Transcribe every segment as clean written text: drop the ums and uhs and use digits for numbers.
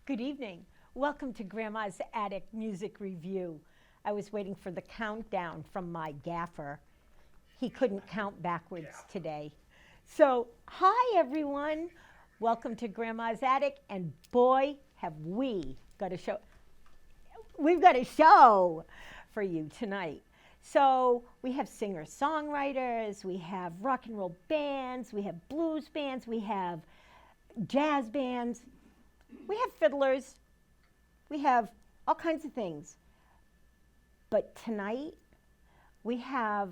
Good evening. Welcome to Grandma's Attic Music Review. I was waiting for the countdown from my gaffer. He couldn't count backwards today. So, hi everyone. Welcome to Grandma's Attic, and boy, have we got a show. We've got a show for you tonight. So, we have singer-songwriters, we have rock and roll bands, we have blues bands, we have jazz bands. We have fiddlers, we have all kinds of things. But tonight, we have,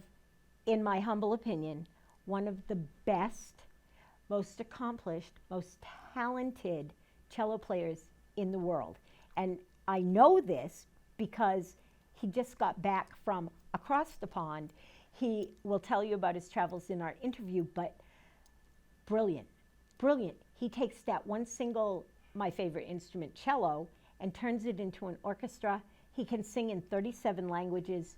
in my humble opinion, one of the best, most accomplished, most talented cello players in the world. And I know this because he just got back from across the pond. He will tell you about his travels in our interview, but brilliant, brilliant. He takes that one single, my favorite instrument, cello, and turns it into an orchestra. He can sing in 37 languages.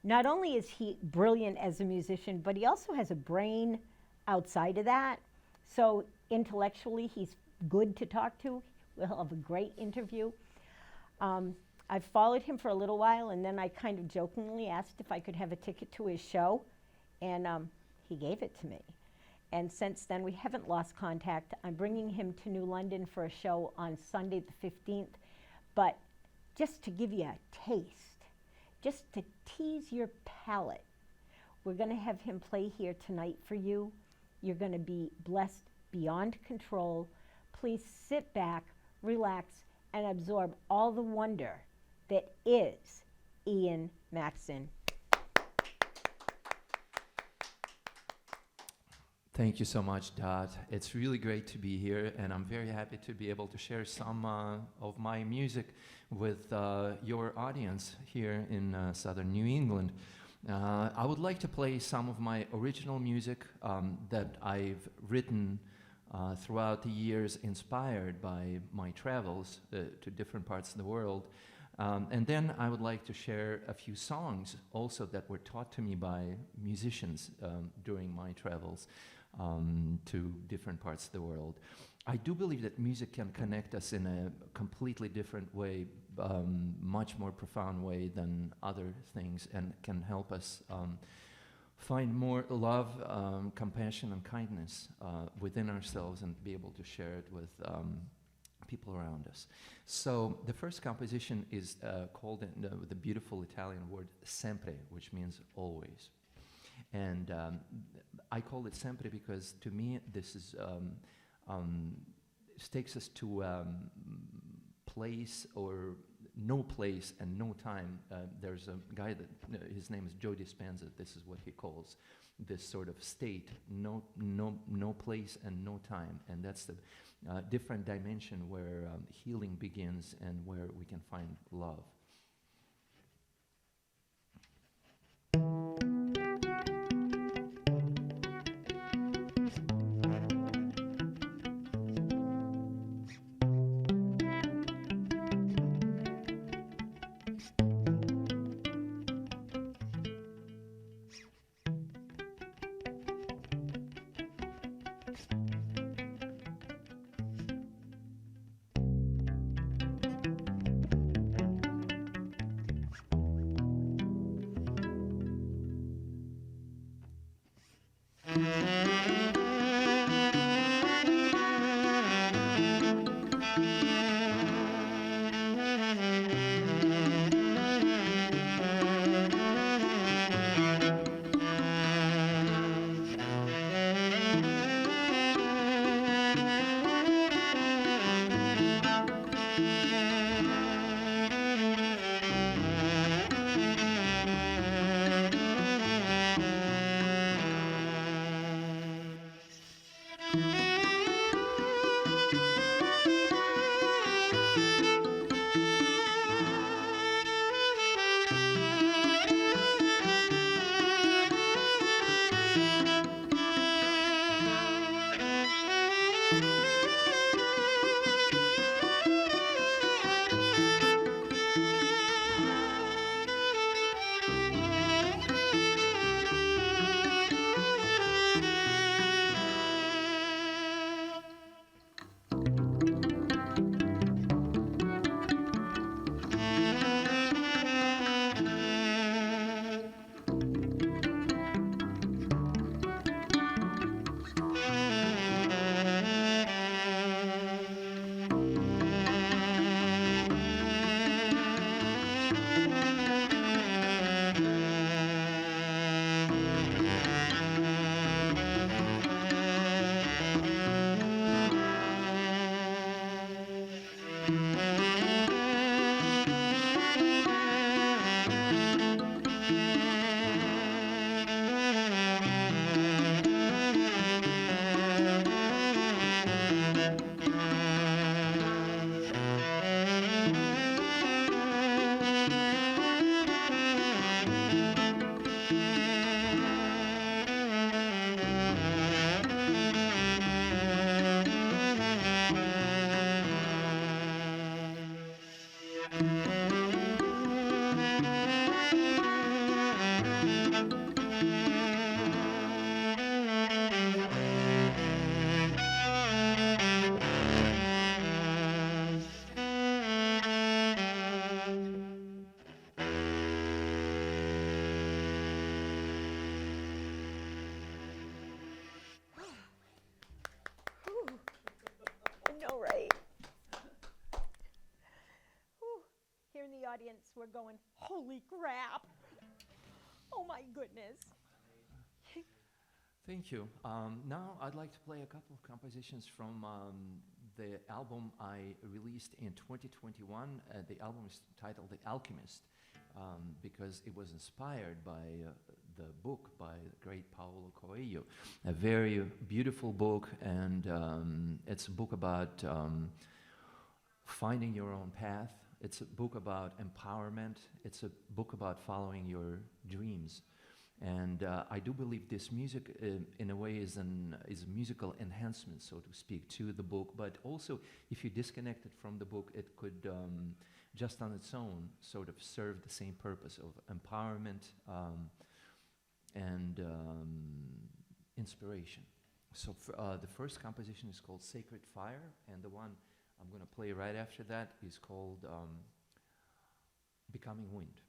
Not only is he brilliant as a musician, but he also has a brain outside of that. So intellectually, he's good to talk to. We'll have a great interview. I've followed him for a little while, and then I kind of jokingly asked if I could have a ticket to his show, and he gave it to me. And since then, we haven't lost contact. I'm bringing him to New London for a show on Sunday the 15th. But just to give you a taste, just to tease your palate, we're going to have him play here tonight for you. You're going to be blessed beyond control. Please sit back, relax, and absorb all the wonder that is Ian Maksin. Thank you so much, Dot. It's really great to be here, and I'm very happy to be able to share some of my music with your audience here in southern New England. I would like to play some of my original music that I've written throughout the years, inspired by my travels to different parts of the world. And then I would like to share a few songs also that were taught to me by musicians during my travels to different parts of the world. I do believe that music can connect us in a completely different way, much more profound way than other things, and can help us find more love, compassion, and kindness within ourselves, and be able to share it with people around us. So the first composition is called the beautiful Italian word sempre, which means always. And I call it sempre because to me this is takes us to place or no place and no time. There's a guy that his name is Joe Dispenza. This is what he calls this sort of state: no place and no time, and that's the different dimension where healing begins and where we can find love. the audience were going, holy crap. Oh my goodness. Thank you. Now I'd like to play a couple of compositions from the album I released in 2021. The album is titled The Alchemist because it was inspired by the book by the great Paulo Coelho, a very beautiful book, and it's a book about finding your own path. It's a book about empowerment. It's a book about following your dreams. And I do believe this music, in a way, is a musical enhancement, so to speak, to the book. But also, if you disconnect it from the book, it could, just on its own, sort of serve the same purpose of empowerment and inspiration. So the first composition is called Sacred Fire, and the one I'm going to play right after that is called Becoming Wind.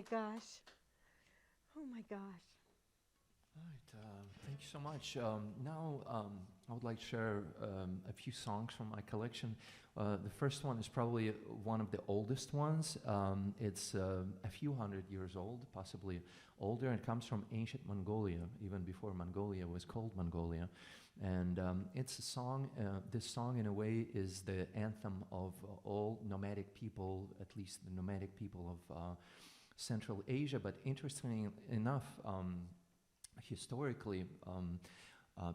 gosh. Oh my gosh. All right, thank you so much. Now, I would like to share a few songs from my collection. The first one is probably one of the oldest ones. It's a few hundred years old, possibly older. It comes from ancient Mongolia, even before Mongolia was called Mongolia. And it's a song, this song in a way is the anthem of all nomadic people, at least the nomadic people of Central Asia. But interestingly enough, historically,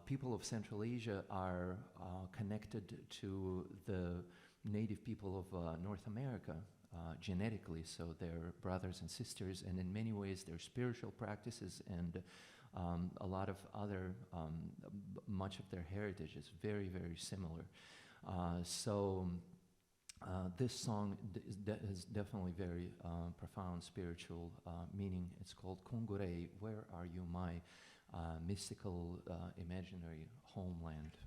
people of Central Asia are connected to the native people of North America genetically, so they're brothers and sisters, and in many ways their spiritual practices and a lot of other, much of their heritage is very, very similar. This song is definitely very profound spiritual meaning. It's called Kongurei, Where Are You, My Mystical Imaginary Homeland.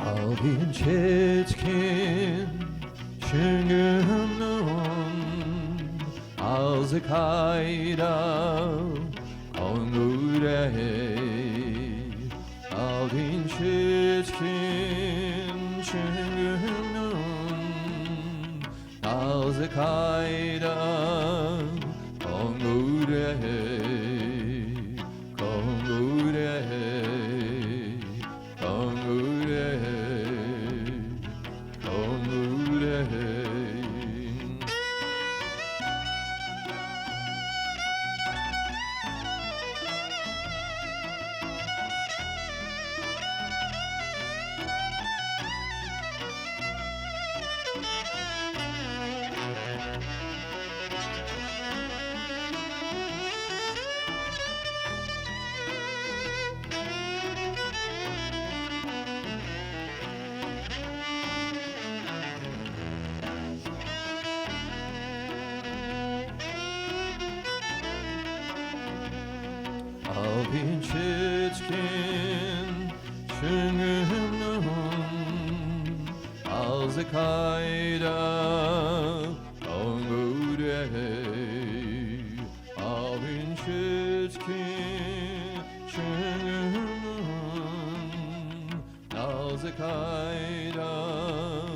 Algin çetkin şüngünün ağzı kayda kongurey. Algin çetkin şüngünün ağzı kayda kongurey. Algin çetkin şüngünün ağzı kayda kongurey. Algin çetkin şüngünün ağzı kayda kongurey.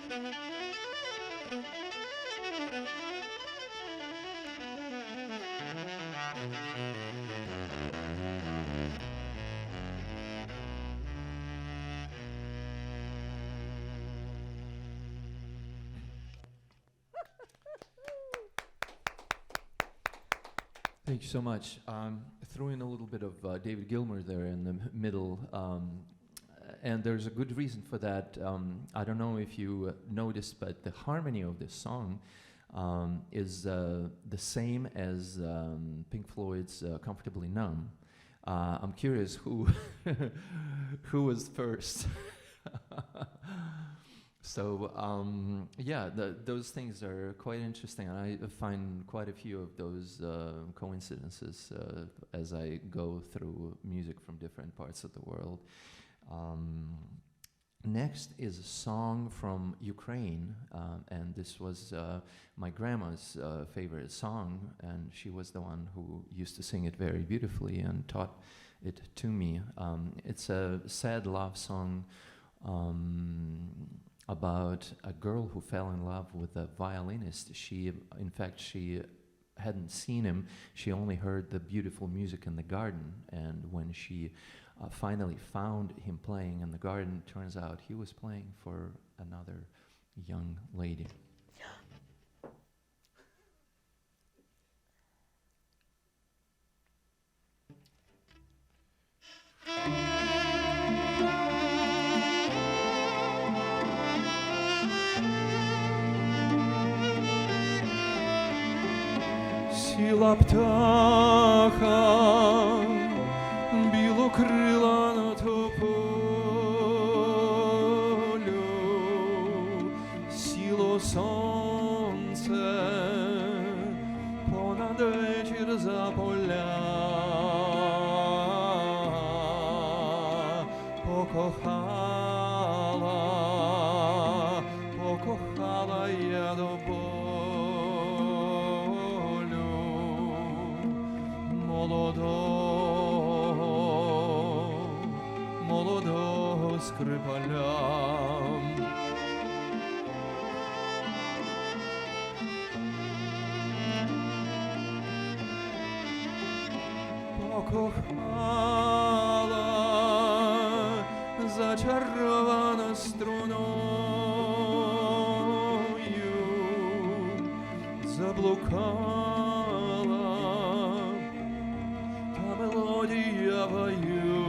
Thank you so much. Threw in a little bit of David Gilmour there in the middle, and there's a good reason for that. I don't know if you noticed, but the harmony of this song is the same as Pink Floyd's "Comfortably Numb." I'm curious who who was first. So yeah, those things are quite interesting, and I find quite a few of those coincidences as I go through music from different parts of the world. Next is a song from Ukraine, and this was my grandma's favorite song, and she was the one who used to sing it very beautifully and taught it to me. It's a sad love song about a girl who fell in love with a violinist. In fact, she hadn't seen him. She only heard the beautiful music in the garden. And when she finally found him playing in the garden, it turns out he was playing for another young lady. Сіла птаха, білокрила на тополю, сіло сонце понад вечір за поля, покохала я до болю. Молодого скрипаля. Покохала зачарована струною, заблукала та мелодія вою.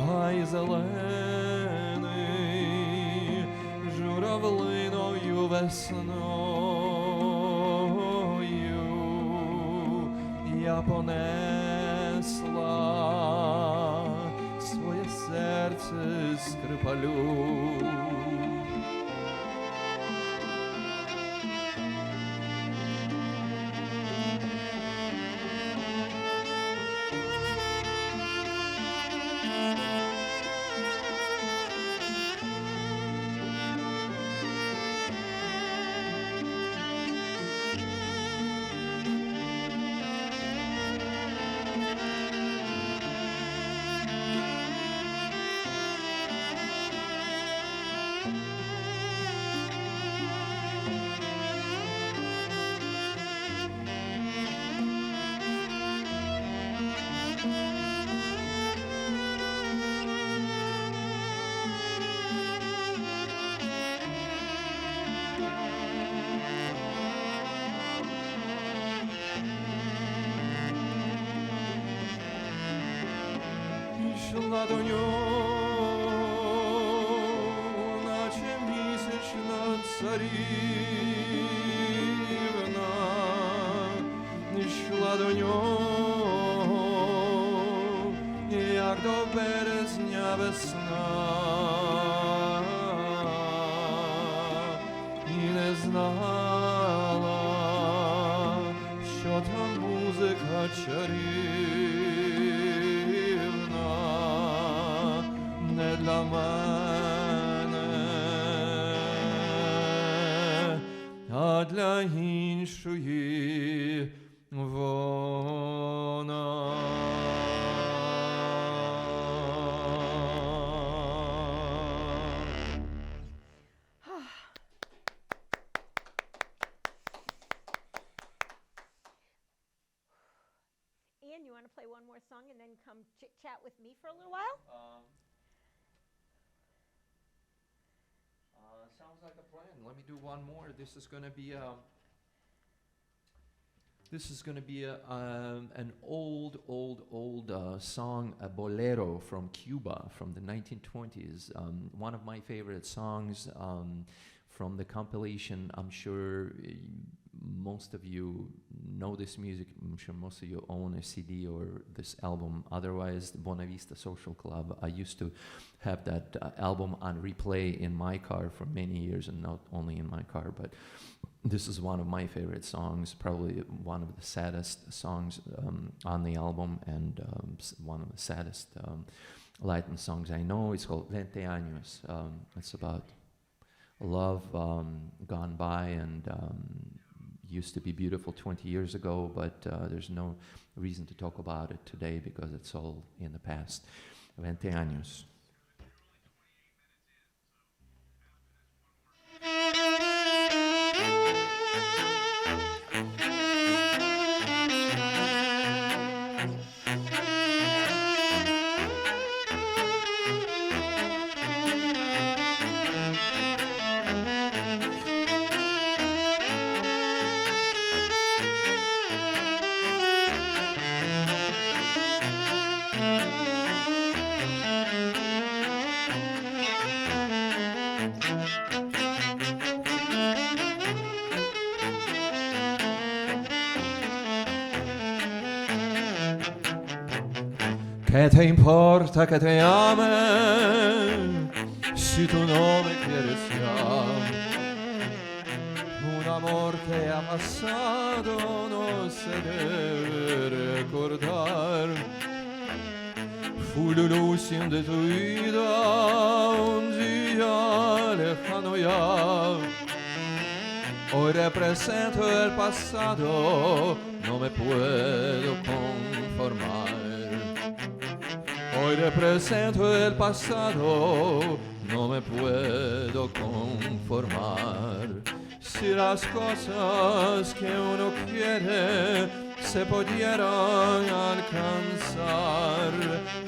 Гай зелений журавлиною весною я понесла своє серце скрипалю. Йшла до нього, наче місячна царівна, йшла до нього, як до березня весна, і не знала, що та музика чарівна не для мене, а для іншої вона. play one more song and then come chit-chat with me for a little while? Sounds like a plan. Let me do one more. This is going to be an old song, a bolero from Cuba from the 1920s. One of my favorite songs from the compilation. I'm sure most of you know this music. I'm sure most of you own a CD or this album. Otherwise, the Buena Vista Social Club. I used to have that album on replay in my car for many years, and not only in my car, but this is one of my favorite songs, probably one of the saddest songs on the album, and one of the saddest Latin songs I know. It's called 20 Años. It's about love gone by and used to be beautiful 20 years ago, but there's no reason to talk about it today because it's all in the past. 20 Años. ¿Qué te importa que te llame si tú no me quieres ya? Un amor que ha pasado no se debe recordar. Fue la ilusión de tu vida un día lejano ya. Hoy represento el pasado, no me puedo conformar. Hoy represento el pasado, no me puedo conformar. Si las cosas que uno quiere se pudieran alcanzar,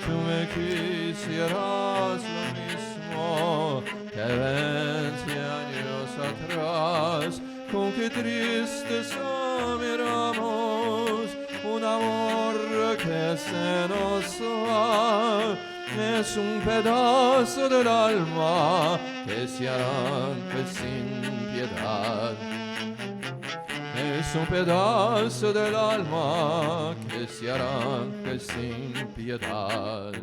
tú me quisieras lo mismo que 20 años atrás. Con qué tristeza miramos un amor que se nos va, es un pedazo del alma que se arranca sin piedad. Es un pedazo del alma que se arranca sin piedad.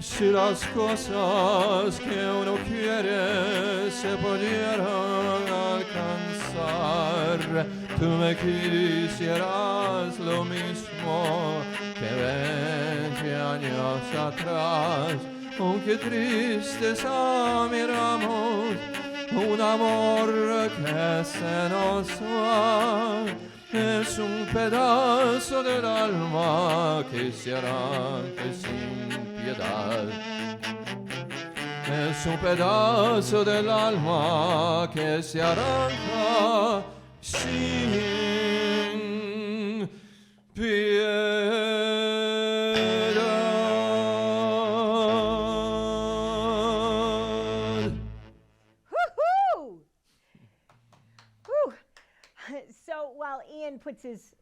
Si las cosas que uno quiere se pudieran alcanzar, tú me quisieras lo mismo que 20 años atrás. Con qué tristeza miramos un amor que se nos va. Es un pedazo del alma que se arranca sin piedad. Es un pedazo del alma que se arranca sin piedad. Woo-hoo! Whew. So while Ian puts his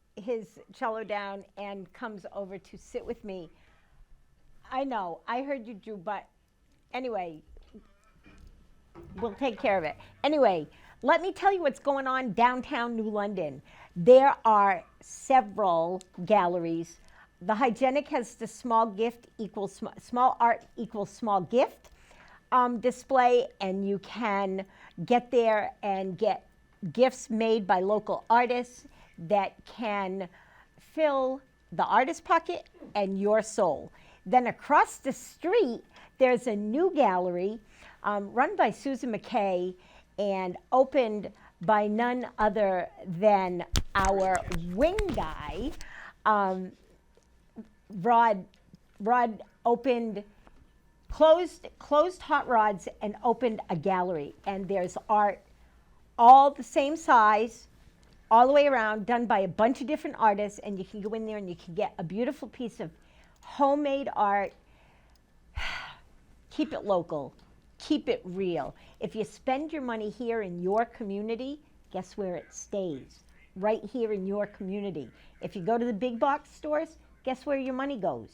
cello down and comes over to sit with me, I know, I heard you, Drew, but anyway, we'll take care of it. Anyway, let me tell you what's going on downtown New London. There are several galleries. The Hygienic has the small gift equals small art equals small gift. display, and you can get there and get gifts made by local artists that can fill the artist pocket and your soul. Then across the street, there's a new gallery run by Susan McKay and opened by none other than our wing guy. Rod opened, closed Hot Rods and opened a gallery. And there's art all the same size, all the way around, done by a bunch of different artists. And you can go in there and you can get a beautiful piece of homemade art. Keep it local. Keep it real. If you spend your money here in your community, guess where it stays? Right here in your community. If you go to the big box stores, guess where your money goes?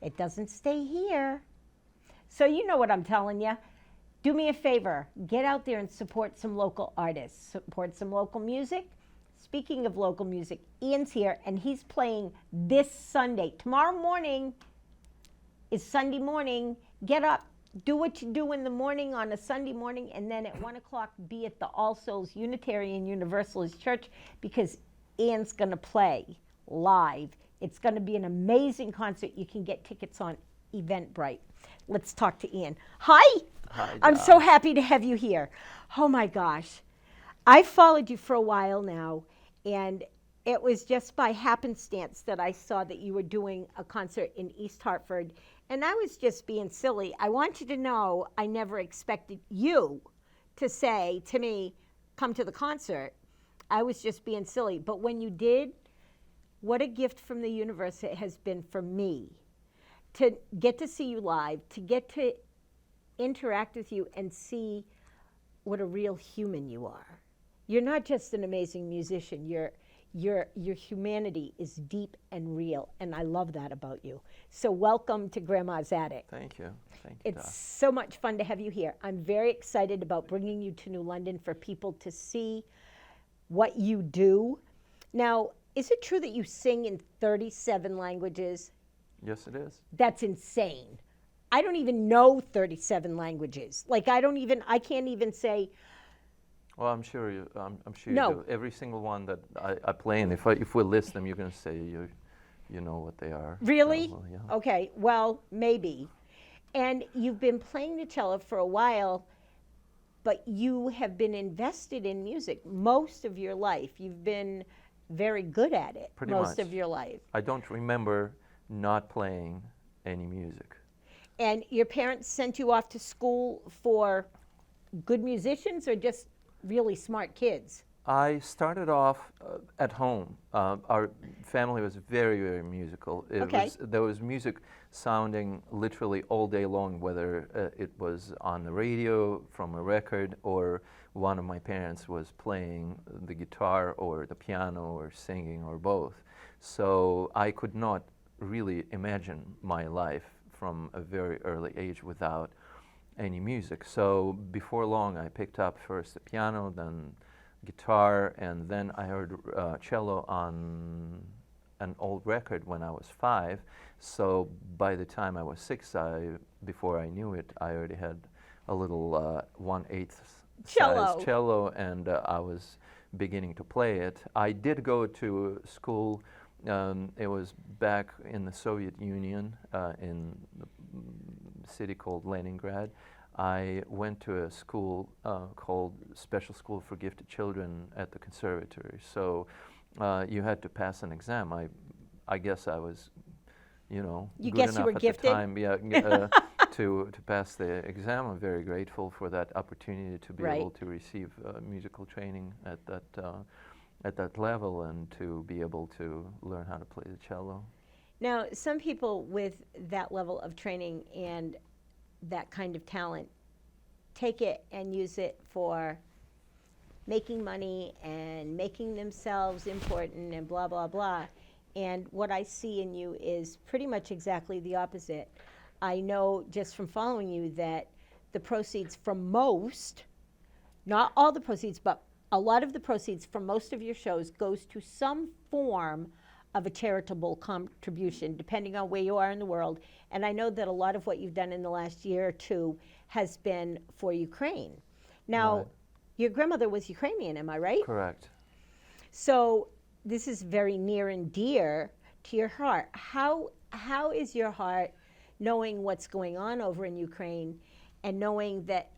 It doesn't stay here. So you know what I'm telling you. Do me a favor. Get out there and support some local artists. Support some local music. Speaking of local music, Ian's here, and he's playing this Sunday. Tomorrow morning is Sunday morning. Get up. Do what you do in the morning on a Sunday morning, and then at 1 o'clock be at the All Souls Unitarian Universalist Church, because Ian's going to play live. It's going to be an amazing concert. You can get tickets on Eventbrite. Let's talk to Ian. Hi. Hi, I'm Dot. so happy to have you here. Oh my gosh. I've followed you for a while now, and it was just by happenstance that I saw that you were doing a concert in East Hartford. And I was just being silly. I want you to know I never expected you to say to me, come to the concert. I was just being silly. But when you did, what a gift from the universe it has been for me to get to see you live, to get to interact with you and see what a real human you are. You're not just an amazing musician. Your humanity is deep and real, and I love that about you. So welcome to Grandma's Attic. Thank you. Thank you, It's so much fun to have you here. I'm very excited about bringing you to New London for people to see what you do. Now, is it true that you sing in 37 languages? Yes, it is. That's insane. I don't even know 37 languages. Like I can't even say. Well, I'm sure you. I'm sure No. you do. Every single one that I play, and if we list them, you're going to say you know what they are. Really? Probably, yeah. Okay, well, maybe. And you've been playing the cello for a while, but you have been invested in music most of your life. You've been very good at it Pretty most much. of your life. I don't remember not playing any music. And your parents sent you off to school for good musicians or just really smart kids? I started off at home. Our family was very, very musical. There was music sounding literally all day long, whether it was on the radio from a record or one of my parents was playing the guitar or the piano or singing or both. So I could not really imagine my life from a very early age without any music. So before long I picked up first the piano, then guitar, and then I heard cello on an old record when I was 5. So by the time I was 6, before I knew it, I already had a little 1/8 Cello. size cello, and I was beginning to play it. I did go to school. It was back in the Soviet Union in the city called Leningrad. I went to a school called Special School for Gifted Children at the conservatory. So you had to pass an exam. I guess I was, You good guess you enough were at gifted? the time, to pass the exam. I'm very grateful for that opportunity to be Right. able to receive musical training at that level and to be able to learn how to play the cello. Now, some people with that level of training and that kind of talent take it and use it for making money and making themselves important and blah, blah, blah. And what I see in you is pretty much exactly the opposite. I know just from following you that the proceeds from most, not all the proceeds, but a lot of the proceeds from most of your shows goes to some form of a charitable contribution, depending on where you are in the world. And I know that a lot of what you've done in the last year or two has been for Ukraine. Now, Right. your grandmother was Ukrainian, am I right? Correct. So this is very near and dear to your heart. How is your heart knowing what's going on over in Ukraine and knowing that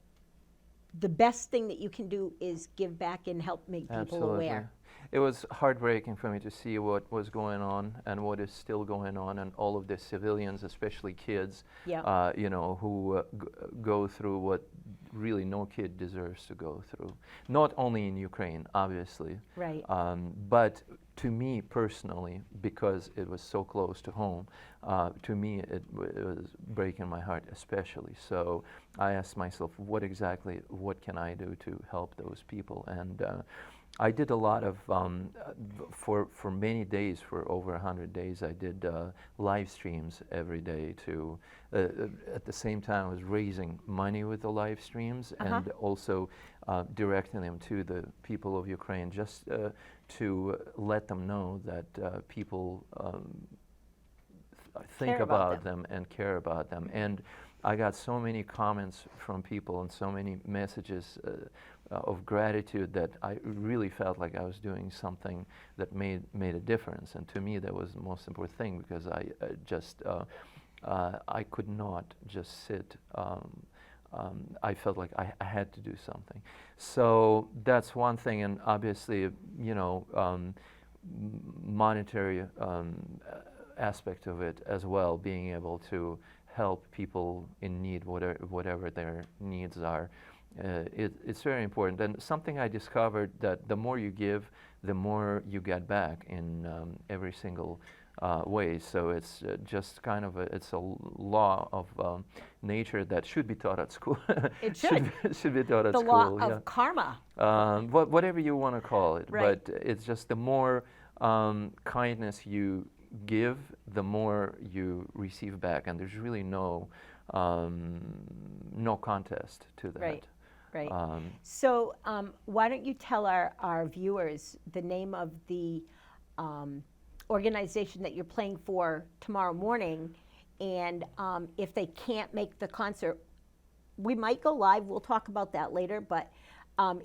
the best thing that you can do is give back and help make people Absolutely. aware? It was heartbreaking for me to see what was going on and what is still going on, and all of the civilians, especially kids, Yeah. who go through what really no kid deserves to go through. Not only in Ukraine, obviously, Right. but to me personally, because it was so close to home, to me it was breaking my heart especially. So I asked myself, what can I do to help those people? And I did a lot of, for many days, for over 100 days, I did live streams every day to, at the same time I was raising money with the live streams and also directing them to the people of Ukraine, just to let them know that people think Care about about them and care about them. And I got so many comments from people and so many messages of gratitude that I really felt like I was doing something that made a difference. And to me, that was the most important thing, because I could not just sit. I felt like I had to do something. So that's one thing, and obviously, monetary aspect of it as well, being able to help people in need, whatever their needs are. It's very important. And something I discovered, that the more you give, the more you get back in every single way. So it's just kind of it's a law of nature that should be taught at school. It should. should be taught at The school. law of karma. Whatever you want to call it. Right. But it's just the more kindness you give, the more you receive back, and there's really no contest to that. Right. Right. So why don't you tell our viewers the name of the organization that you're playing for tomorrow morning, and if they can't make the concert, we might go live. We'll talk about that later, but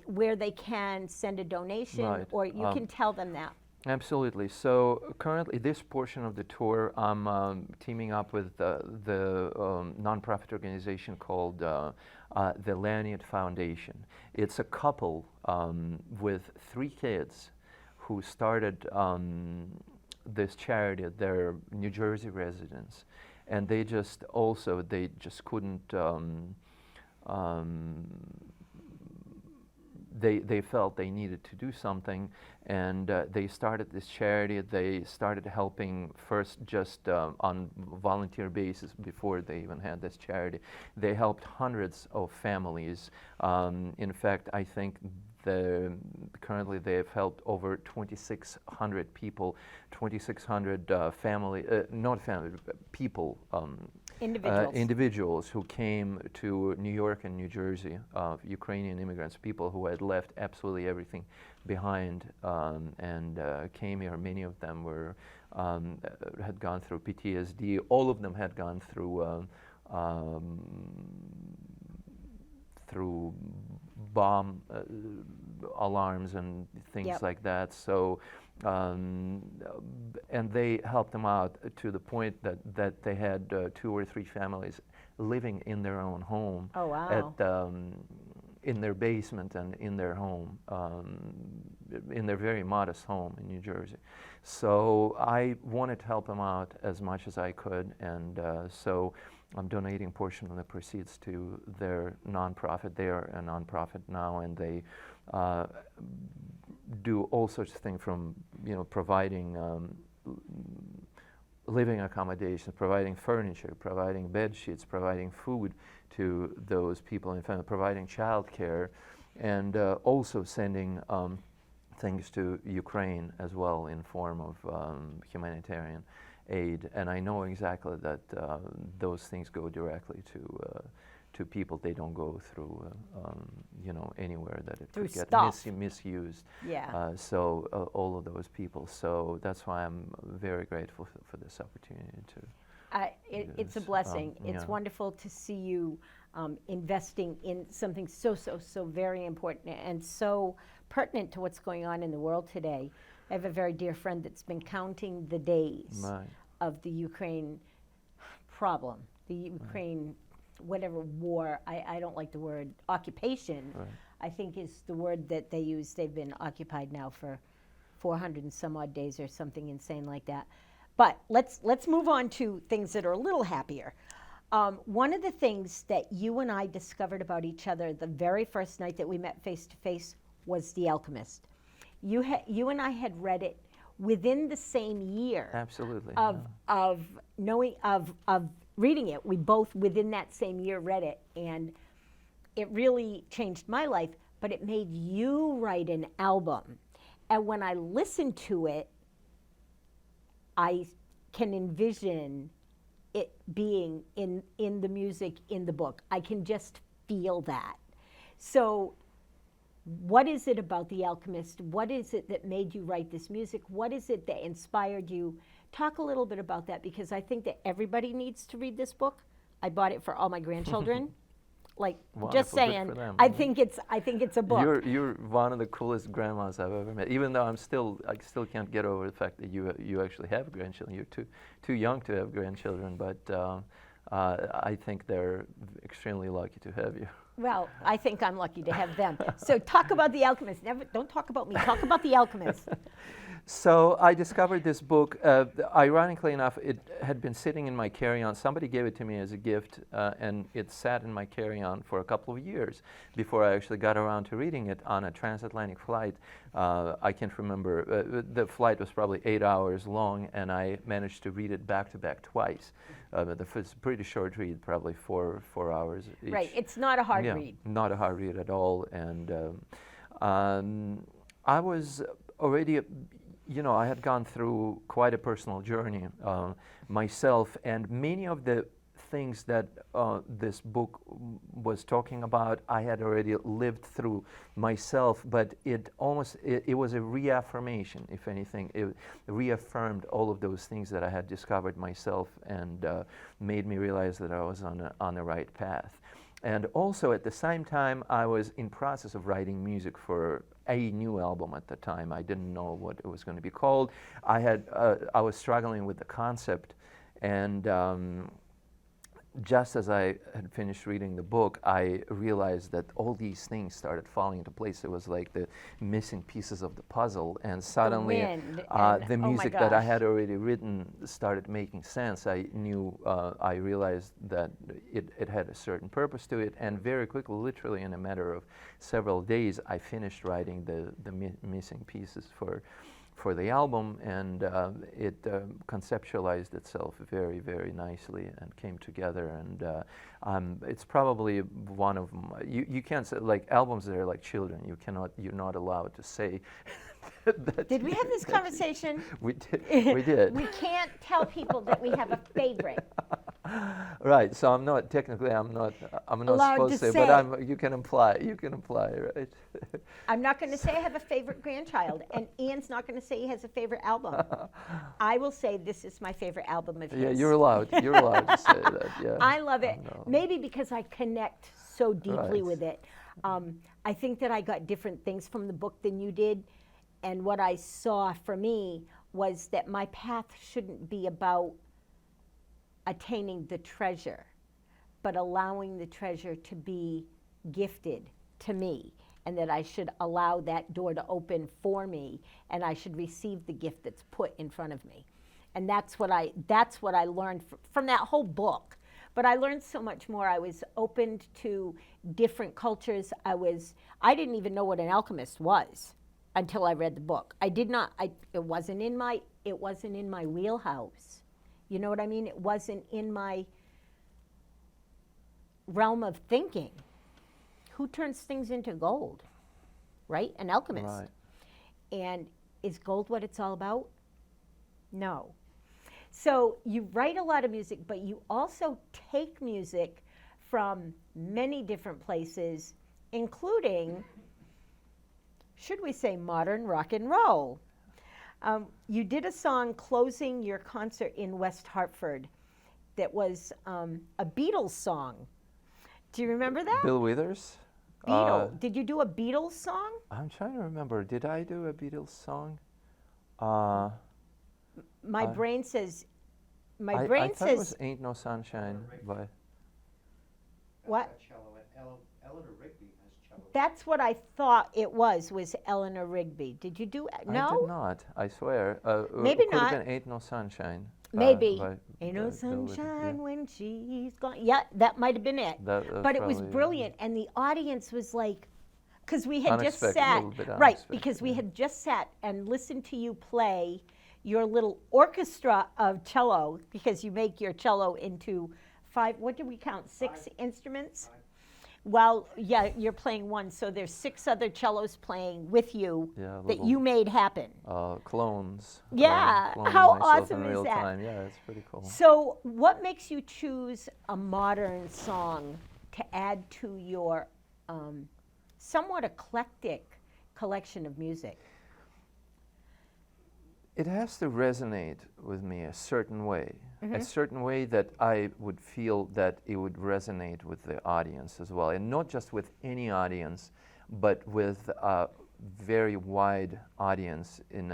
where they can send a donation, Right. or you can tell them that. Absolutely. So currently, this portion of the tour, I'm teaming up with the nonprofit organization called the Leonid Foundation. It's a couple with 3 kids who started this charity at their New Jersey residence, and they just couldn't. They felt they needed to do something, and they started this charity. They started helping first just on volunteer basis before they even had this charity. They helped hundreds of families. In fact, I think currently they have helped over 2,600 people, 2,600 people. Individuals who came to New York and New Jersey, Ukrainian immigrants, people who had left absolutely everything behind and came here. Many of them had gone through PTSD. All of them had gone through bomb alarms and things like that. So, and they helped them out to the point that they had 2 or 3 families living in their own home. Oh, wow. In their basement and in their home, in their very modest home in New Jersey. So I wanted to help them out as much as I could, and so I'm donating a portion of the proceeds to their nonprofit. They are a nonprofit now, and they do all sorts of things, from providing living accommodations, providing furniture, providing bed sheets, providing food to those people in family, providing child care, and also sending things to Ukraine as well in form of humanitarian aid. And I know exactly that those things go directly to people. They don't go through, anywhere that it Through could get stuff. misused. Yeah. So all of those people. So that's why I'm very grateful for this opportunity to. It's a Yes, blessing. It's yeah. wonderful to see you investing in something so very important and so pertinent to what's going on in the world today. I have a very dear friend that's been counting the days Right. of the Ukraine problem, the Ukraine, whatever war, I don't like the word occupation, Right. I think is the word that they use. They've been occupied now for 400 and some odd days or something insane like that. But let's move on to things that are a little happier. One of the things that you and I discovered about each other the very first night that we met face to face was The Alchemist. You and I had read it within the same year. Absolutely. Of reading it. We both within that same year read it, and it really changed my life. But it made you write an album, and when I listened to it, I can envision it being in the music, in the book. I can just feel that. So what is it about The Alchemist? What is it that made you write this music? What is it that inspired you? Talk a little bit about that, because I think that everybody needs to read this book. I bought it for all my grandchildren. Like, Wonderful. just Good saying, for them. I think it's a book. You're one of the coolest grandmas I've ever met. Even though I still can't get over the fact that you actually have grandchildren. You're too young to have grandchildren, but I think they're extremely lucky to have you. Well, I think I'm lucky to have them. So talk about The Alchemist. Don't talk about me. Talk about The Alchemist. So I discovered this book. Ironically enough, it had been sitting in my carry-on. Somebody gave it to me as a gift, and it sat in my carry-on for a couple of years before I actually got around to reading it on a transatlantic flight. I can't remember. The flight was probably 8 hours long, and I managed to read it back-to-back twice. It's a pretty short read, probably 4 hours each. Right. It's not a hard read. Not a hard read at all. And I was already, I had gone through quite a personal journey myself, and many of the things that this book was talking about, I had already lived through myself, but it was a reaffirmation, if anything. It reaffirmed all of those things that I had discovered myself, and made me realize that I was on the right path. And also at the same time, I was in process of writing music for a new album at the time. I didn't know what it was going to be called. I was struggling with the concept, and just as I had finished reading the book, I realized that all these things started falling into place. It was like the missing pieces of the puzzle, and suddenly the music that I had already written started making sense. I realized that it had a certain purpose to it, and very quickly, literally in a matter of several days, I finished writing the missing pieces for the album, and it conceptualized itself very, very nicely and came together. And it's probably one of you can't say, like, albums that are like children. You're not allowed to say. Did we have this conversation? We did. We did. We can't tell people that we have a favorite. Right. So I'm not Allowed supposed to to say, but you can imply, right? I'm not going to say I have a favorite grandchild, and Ian's not going to say he has a favorite album. I will say this is my favorite album of his. Yeah, you're allowed to say that. Yeah. I love it. Maybe because I connect so deeply with it. I think that I got different things from the book than you did, and what I saw for me was that my path shouldn't be about attaining the treasure, but allowing the treasure to be gifted to me, and that I should allow that door to open for me, and I should receive the gift that's put in front of me. And that's what I learned from that whole book. But I learned so much more. I was opened to different cultures. I didn't even know what an alchemist was until I read the book. It wasn't in my wheelhouse. You know what I mean? It wasn't in my realm of thinking. Who turns things into gold? Right? An alchemist. Right. And is gold what it's all about? No. So you write a lot of music, but you also take music from many different places, including, should we say, modern rock and roll. You did a song closing your concert in West Hartford that was a Beatles song. Do you remember that? Bill Withers? Did you do a Beatles song? I'm trying to remember. Did I do a Beatles song? My brain says, I thought it was Ain't No Sunshine by... What? Eleanor Rigby has cello. That's what I thought it was Eleanor Rigby. Did you do it? No? I did not, I swear. Maybe could not. have been Ain't No Sunshine. Maybe. Bill Ain't no Withers, sunshine yeah. when she's gone. Yeah, that might have been it. That's But it was probably, brilliant, and the audience was like, because we had just Unexpected, sat, a little bit right, unexpected, because we yeah. had just sat and listened to you play your little orchestra of cello, because you make your cello into 5, what did we count, 6 instruments? Well, yeah, you're playing one, so there's 6 other cellos playing with you Yeah, that little, you made happen. clones. Yeah, cloning how myself awesome in is real that? time. Yeah, it's pretty cool. So what makes you choose a modern song to add to your somewhat eclectic collection of music? It has to resonate with me a certain way. A certain way that I would feel that it would resonate with the audience as well. And not just with any audience, but with a very wide audience in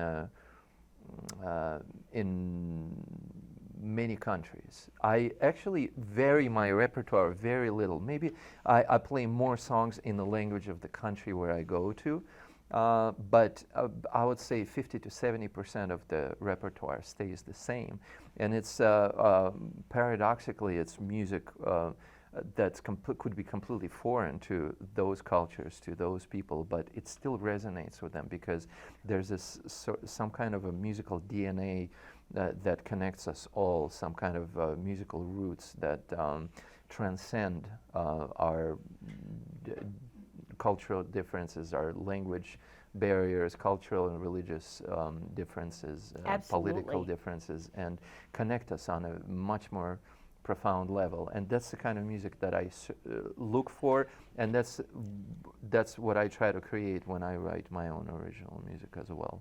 many countries. I actually vary my repertoire very little. Maybe I play more songs in the language of the country where I go to. But I would say 50 to 70% of the repertoire stays the same, and it's paradoxically it's music that could be completely foreign to those cultures, to those people, but it still resonates with them because there's this some kind of a musical DNA that connects us all, some kind of musical roots that transcend our cultural differences, our language barriers, cultural and religious differences, political differences, and connect us on a much more profound level. And that's the kind of music that I look for, and that's what I try to create when I write my own original music as well.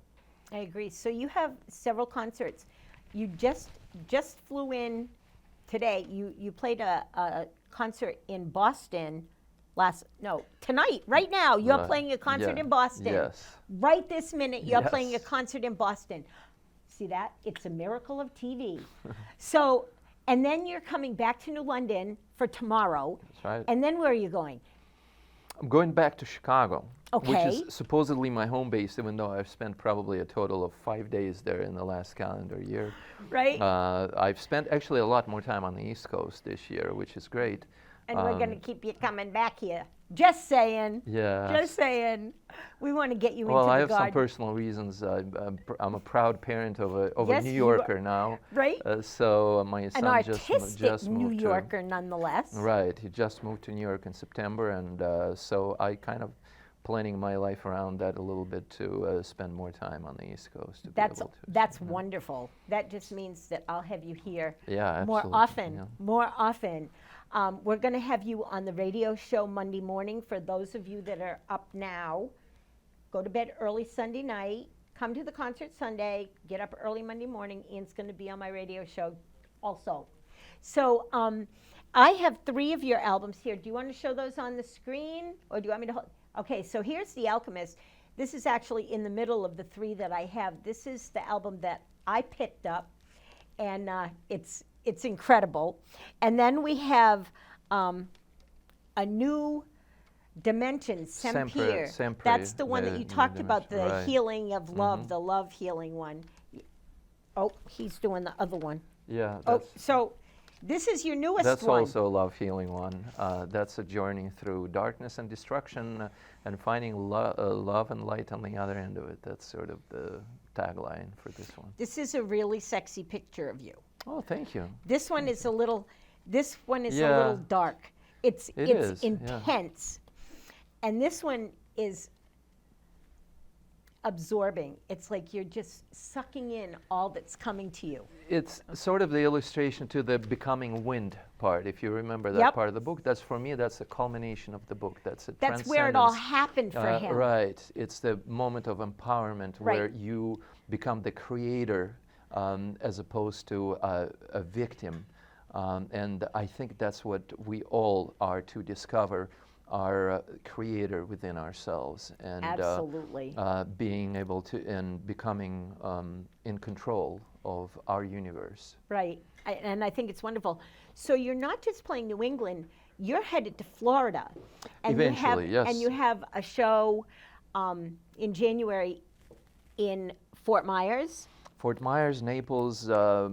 I agree. So you have several concerts. You just flew in today. You played a concert in Boston tonight, right now, you're playing a concert in Boston. Yes. Right this minute, you're Yes. playing a concert in Boston. See that? It's a miracle of TV. So, and then you're coming back to New London for tomorrow. That's right. And then where are you going? I'm going back to Chicago, which Okay. is supposedly my home base, even though I've spent probably a total of 5 days there in the last calendar year. Right? I've spent actually a lot more time on the East Coast this year, which is great. And we're going to keep you coming back here. Just saying. Yeah. Just saying. We want to get you Well, into I the have some garden. personal reasons. I'm a proud parent of a Yes, New you are. Yorker now. Right? So my An son artistic just New moved Yorker, nonetheless. Right. He just moved to New York in September, and so I kind of planning my life around that a little bit to spend more time on the East Coast. To That's be able to, that's wonderful. That just means that I'll have you here Yeah, more absolutely, often. yeah. More often. We're going to have you on the radio show Monday morning. For those of you that are up now, go to bed early Sunday night. Come to the concert Sunday. Get up early Monday morning. Ian's going to be on my radio show also. So I have 3 of your albums here. Do you want to show those on the screen, or do you want me to hold? Okay, so here's The Alchemist. This is actually in the middle of the 3 that I have. This is the album that I picked up, and it's incredible. And then we have a new dimension, Sempre. Sempre, That's the one that the you new talked about, the dimension, right. healing of love, the love healing one. Oh, he's doing the other one. Yeah, Oh, that's, so this is your newest that's one. also a love healing one. That's a journey through darkness and destruction and finding love and light on the other end of it. That's sort of the tagline for this one. This is a really sexy picture of you. Oh, thank you. This one is a little a Yeah. little dark. It's It is, yeah. intense. And this one is absorbing. It's like you're just sucking in all that's coming to you. It's sort of the illustration to the becoming wind part. If you remember that Yep. part of the book, that's for me, that's the culmination of the book. That's a That's where it all transcendence. happened for him. Right. It's the moment of empowerment Right. where you become the creator as opposed to a victim. And I think that's what we all are to discover, our creator within ourselves. And Absolutely. being able to, and becoming in control of our universe. Right. And I think it's wonderful. So you're not just playing New England, you're headed to Florida. And Eventually, you have, yes. And you have a show in January in Fort Myers. Fort Myers, Naples, A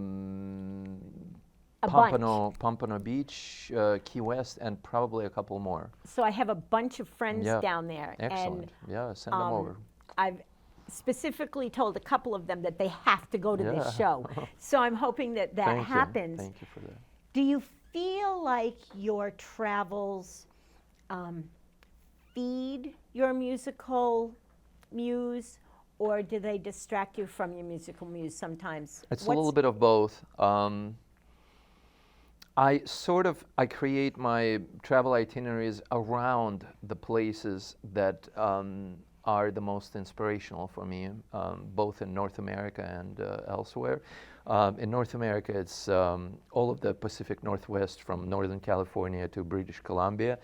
Pompano Beach, Key West, and probably a couple more. So I have a bunch of friends Yeah. down there. Excellent. Yeah, send them over. I've specifically told a couple of them that they have to go to this Yeah. show. So I'm hoping that that Thank you. happens. Thank you for that. Do you feel like your travels feed your musical muse, or do they distract you from your musical muse sometimes? It's a little bit of both. I create my travel itineraries around the places that are the most inspirational for me, both in North America and elsewhere. In North America, it's all of the Pacific Northwest from Northern California to British Columbia,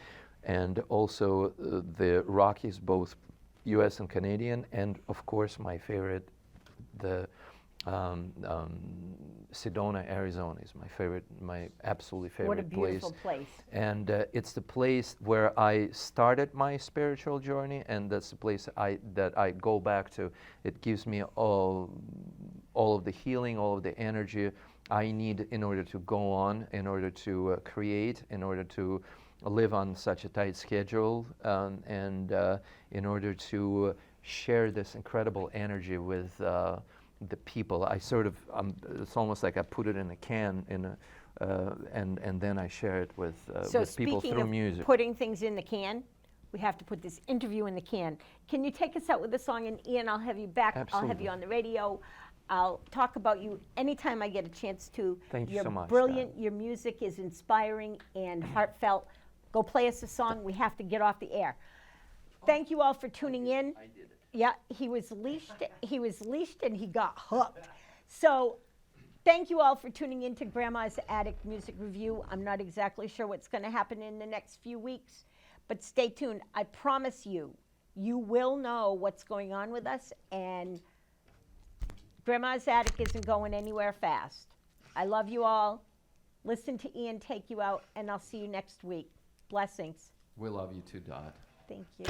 and also the Rockies, both US and Canadian, and of course my favorite, the Sedona, Arizona is my absolutely favorite What a beautiful place. And it's the place where I started my spiritual journey, and that's the place that I go back to. It gives me all of the healing, all of the energy I need in order to go on, in order to create, in order to live on such a tight schedule, and in order to share this incredible energy with the people. I sort of, it's almost like I put it in a can, and then I share it with people through music. Putting things in the can, we have to put this interview in the can. Can you take us out with a song? And Ian, I'll have you back. I'll have Absolutely. you on the radio. I'll talk about you anytime I get a chance to. Thank you You're so much, brilliant. Your music is inspiring and heartfelt. Go play us a song. We have to get off the air. Thank you all for tuning in. I did it. Yeah, he was leashed. He was leashed, and he got hooked. So, thank you all for tuning in to Grandma's Attic Music Review. I'm not exactly sure what's going to happen in the next few weeks, but stay tuned. I promise you, you will know what's going on with us, and Grandma's Attic isn't going anywhere fast. I love you all. Listen to Ian take you out, and I'll see you next week. Blessings. We love you too, Dot. Thank you.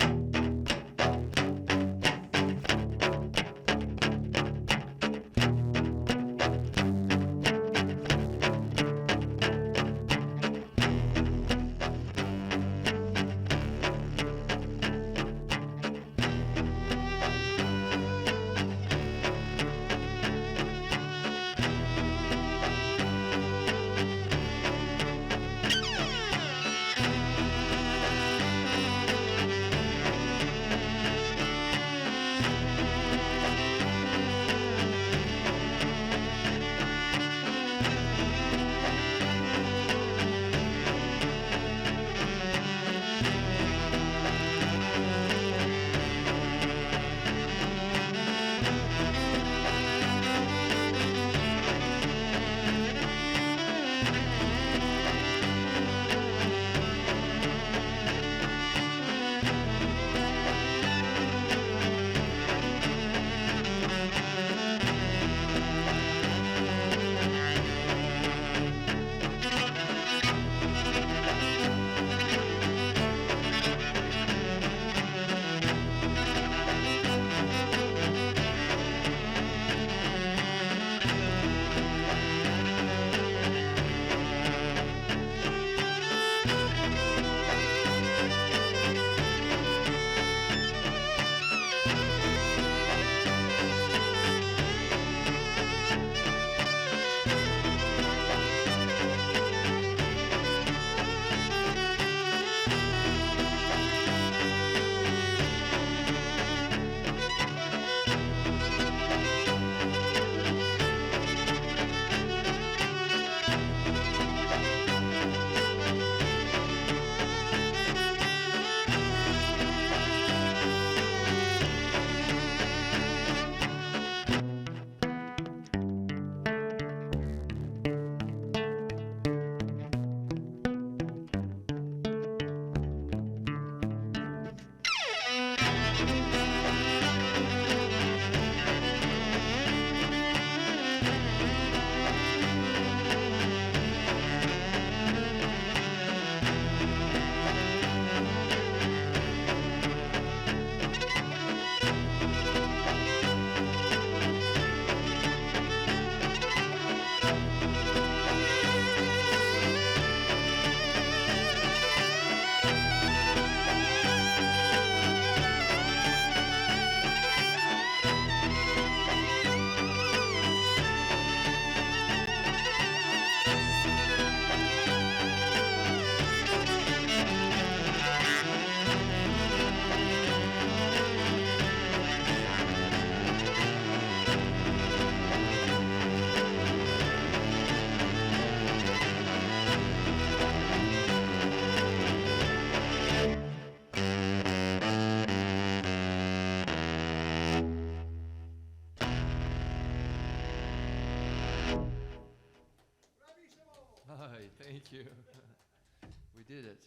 right, thank you. We did it.